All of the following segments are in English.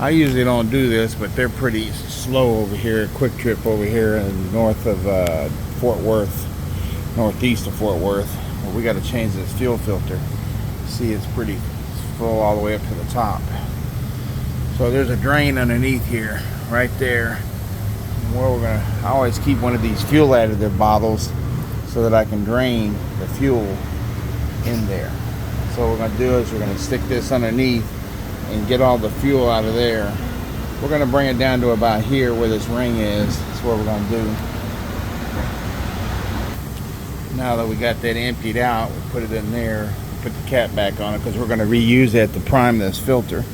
I usually don't do this, but they're pretty slow over here. Quick Trip over here in north of Fort Worth, northeast of Fort Worth. Well, we got to change this fuel filter. See, it's pretty full all the way up to the top. So there's a drain underneath here, right there. Where we're gonna, I always keep one of these fuel additive bottles so that I can drain the fuel in there. So what we're gonna do is we're gonna stick this underneath and get all the fuel out of there. We're gonna bring it down to about here where this ring is. That's what we're gonna do. Now that we got that emptied out, we'll put it in there, put the cap back on it because we're gonna reuse it to prime this filter.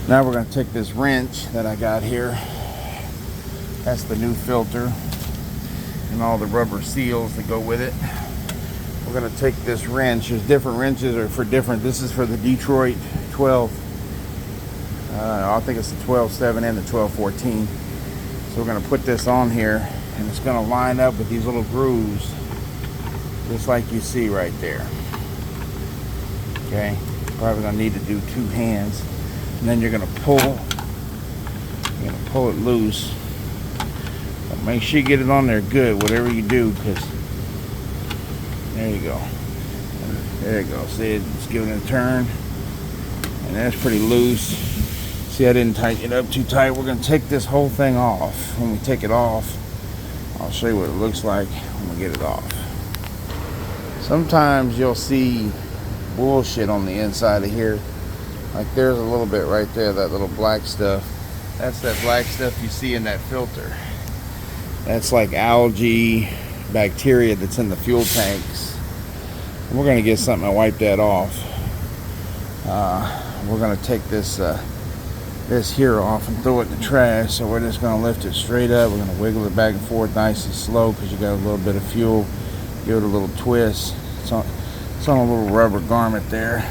Now we're gonna take this wrench that I got here. That's the new filter and all the rubber seals that go with it. We're gonna take this wrench. There's different wrenches are for different. This is for the Detroit 12. I think it's the 12.7 and the 12.14. So we're gonna put this on here, and it's gonna line up with these little grooves, just like you see right there. Okay, probably gonna need to do two hands, and then you're gonna pull it loose. But make sure you get it on there good, whatever you do, because there you go. There you go. See, it's giving it a turn, and that's pretty loose. See, I didn't tighten it up too tight. We're gonna take this whole thing off. When we take it off, I'll show you what it looks like when we get it off. Sometimes you'll see bullshit on the inside of here. Like there's a little bit right there, that little black stuff. That's that black stuff you see in that filter. That's like algae, bacteria that's in the fuel tanks. And we're gonna get something to wipe that off. We're gonna take this this here off and throw it in the trash. So we're just gonna lift it straight up. We're gonna wiggle it back and forth nice and slow because you got a little bit of fuel. Give it a little twist. It's on a little rubber garment there.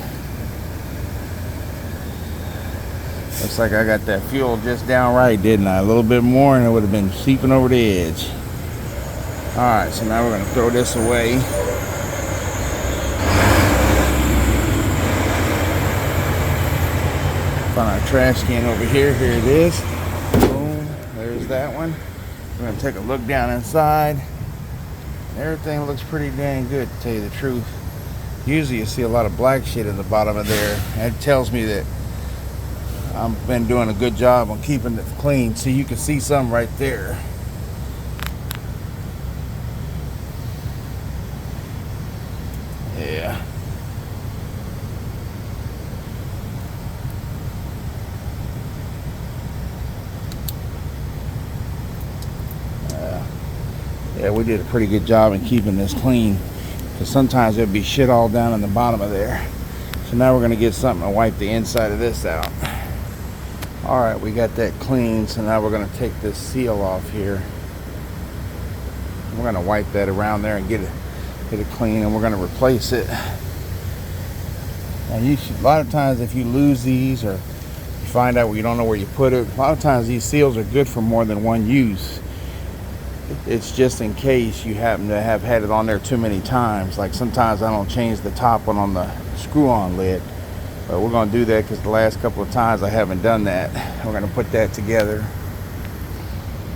Looks like I got that fuel just down right, didn't I? A little bit more and it would have been seeping over the edge. Alright, so now we're going to throw this away. Find our trash can over here. Here it is. Boom. There's that one. We're going to take a look down inside. Everything looks pretty dang good, to tell you the truth. Usually you see a lot of black shit in the bottom of there. That tells me that I've been doing a good job on keeping it clean. See, you can see some right there. Yeah. Yeah, we did a pretty good job in keeping this clean. Because sometimes there'll be shit all down in the bottom of there. So now we're going to get something to wipe the inside of this out. Alright, we got that clean, so now we're going to take this seal off here. We're going to wipe that around there and get it clean, and we're going to replace it. Now you should, a lot of times if you lose these or you find out you don't know where you put it, a lot of times these seals are good for more than one use. It's just in case you happen to have had it on there too many times. Like sometimes I don't change the top one on the screw-on lid. But we're going to do that because the last couple of times I haven't done that. We're going to put that together.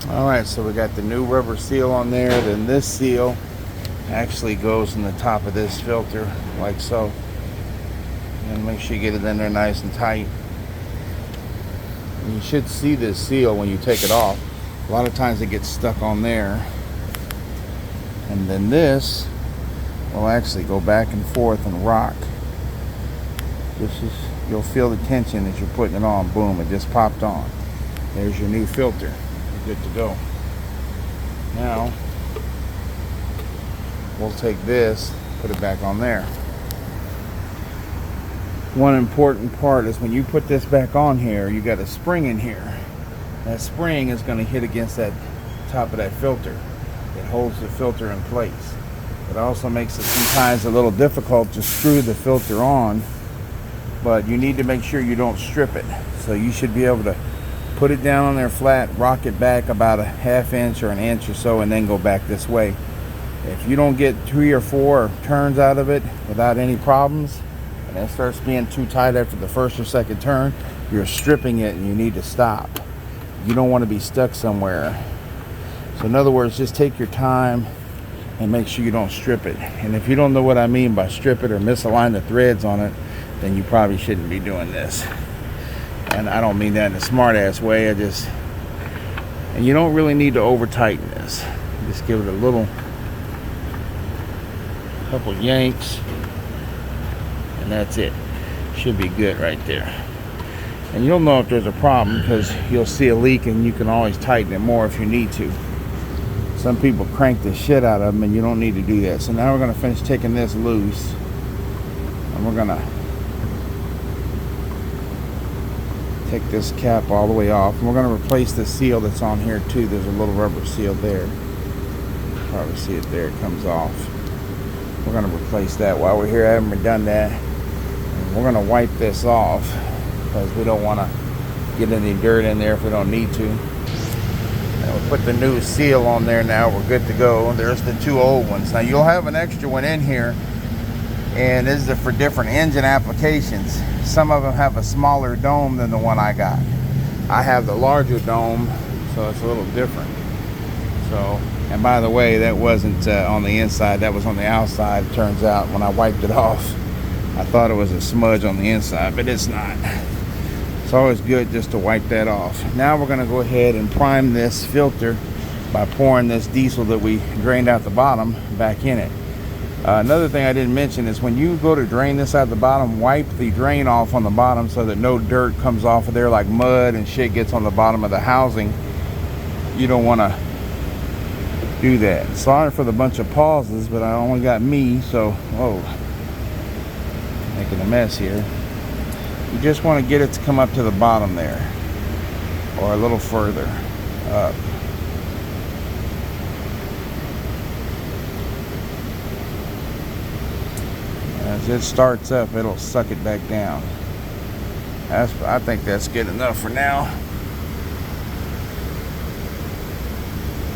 Alright, so we got the new rubber seal on there. Then this seal actually goes in the top of this filter, like so. And make sure you get it in there nice and tight. And you should see this seal when you take it off. A lot of times it gets stuck on there. And then this will actually go back and forth and rock. This is, you'll feel the tension as you're putting it on. Boom, it just popped on. There's your new filter. You're good to go. Now, we'll take this, put it back on there. One important part is when you put this back on here, you got a spring in here. That spring is going to hit against that top of that filter. It holds the filter in place. It also makes it sometimes a little difficult to screw the filter on, but you need to make sure you don't strip it. So you should be able to put it down on there flat, rock it back about a ½ inch or an inch or so, and then go back this way. If you don't get 3 or 4 turns out of it without any problems, and it starts being too tight after the first or second turn, you're stripping it and you need to stop. You don't want to be stuck somewhere. So in other words, just take your time and make sure you don't strip it. And if you don't know what I mean by strip it or misalign the threads on it, then you probably shouldn't be doing this. And I don't mean that in a smart ass way. And you don't really need to over tighten this. Just give it a little, couple yanks, and that's it. Should be good right there. And you'll know if there's a problem because you'll see a leak and you can always tighten it more if you need to. Some people crank the shit out of them and you don't need to do that. So now we're going to finish taking this loose, and we're going to take this cap all the way off, and we're going to replace the seal that's on here too. There's a little rubber seal there. Probably see it there. It comes off. We're going to replace that while we're here. I haven't done that. And we're going to wipe this off because we don't want to get any dirt in there if we don't need to. And we'll put the new seal on there now. We're good to go. There's the two old ones. Now you'll have an extra one in here, and this is for different engine applications. Some of them have a smaller dome than the one I got. I have the larger dome, so it's a little different. So, and by the way, that wasn't on the inside, that was on the outside. It turns out when I wiped it off, I thought it was a smudge on the inside, but it's not. It's always good just to wipe that off. Now we're going to go ahead and prime this filter by pouring this diesel that we drained out the bottom back in it. Another thing I didn't mention is when you go to drain this out the bottom, wipe the drain off on the bottom so that no dirt comes off of there, like mud and shit gets on the bottom of the housing. You don't want to do that. Sorry for the bunch of pauses, but I only got me, so whoa, making a mess here. You just want to get it to come up to the bottom there, or a little further up. As it starts up, it'll suck it back down. I think that's good enough for now.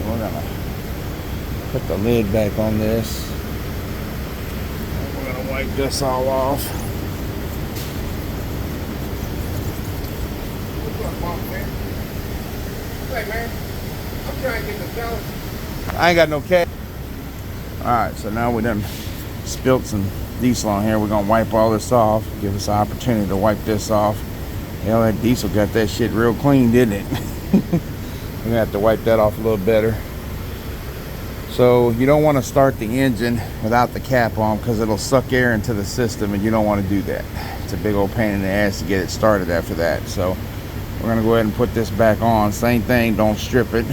We're gonna put the lid back on this. We're gonna wipe this all off. What's up, boss man? Hey man, I'm trying to get the fellas. I ain't got no cash. Alright, so now we done spilt some diesel on here. We're gonna wipe all this off, give us an opportunity to wipe this off. Hell, that diesel got that shit real clean, didn't it? We're gonna have to wipe that off a little better. So you don't want to start the engine without the cap on because it'll suck air into the system, and you don't want to do that. It's a big old pain in the ass to get it started after that. So we're gonna go ahead and put this back on. Same thing, don't strip it.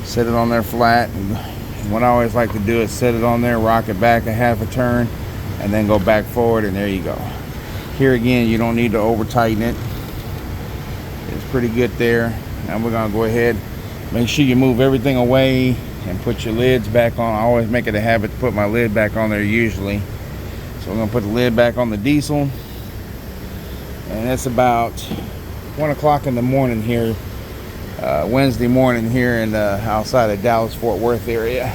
Set it on there flat, and what I always like to do is set it on there, rock it back a half a turn, and then go back forward, and there you go. Here again, you don't need to over tighten it. It's pretty good there. Now we're gonna go ahead, make sure you move everything away and put your lids back on. I always make it a habit to put my lid back on there usually. So I'm gonna put the lid back on the diesel, and it's about 1 o'clock in the morning here, Wednesday morning here in outside of Dallas Fort Worth area.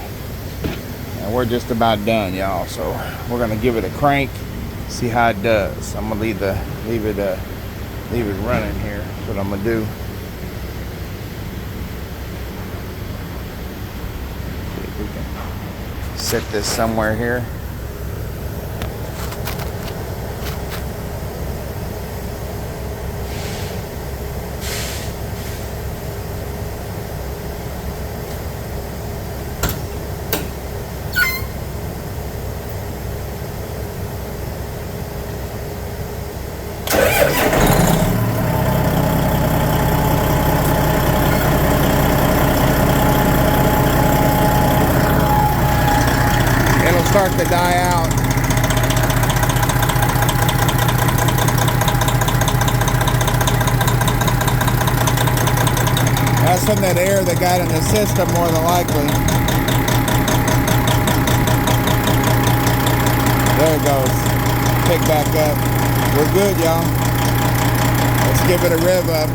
And we're just about done, y'all. So we're gonna give it a crank, see how it does. I'm gonna leave it running here. That's what I'm gonna do. See if we can set this somewhere here. Start to die out. That's from that air that got in the system, more than likely. There it goes. Pick back up. We're good, y'all. Let's give it a rev up.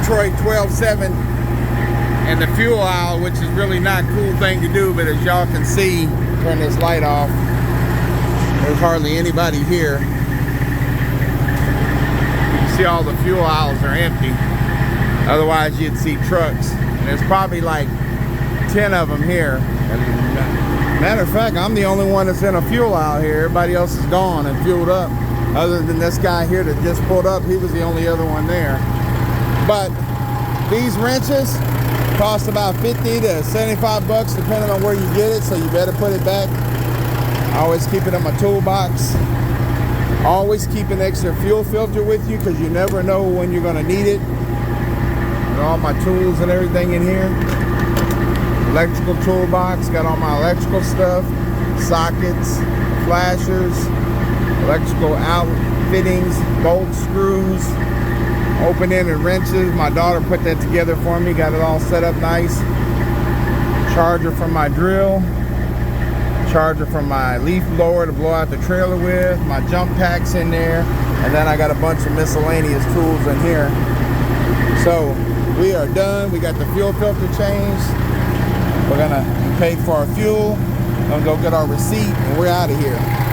Detroit 12.7 in the fuel aisle, which is really not a cool thing to do, but as y'all can see, turn this light off, there's hardly anybody here. You can see all the fuel aisles are empty. Otherwise you'd see trucks. And there's probably like 10 of them here. And matter of fact, I'm the only one that's in a fuel aisle here. Everybody else is gone and fueled up. Other than this guy here that just pulled up, he was the only other one there. But these wrenches cost about 50 to 75 bucks depending on where you get it, so you better put it back. I always keep it in my toolbox. Always keep an extra fuel filter with you because you never know when you're going to need it. And all my tools and everything in here. Electrical toolbox, got all my electrical stuff, sockets, flashers, electrical outfittings, bolts, screws, open-ended wrenches. My daughter put that together for me, got it all set up nice. Charger from my drill, charger from my leaf blower to blow out the trailer with, my jump packs in there, and then I got a bunch of miscellaneous tools in here. So we are done. We got the fuel filter changed. We're gonna pay for our fuel, gonna go get our receipt, and we're out of here.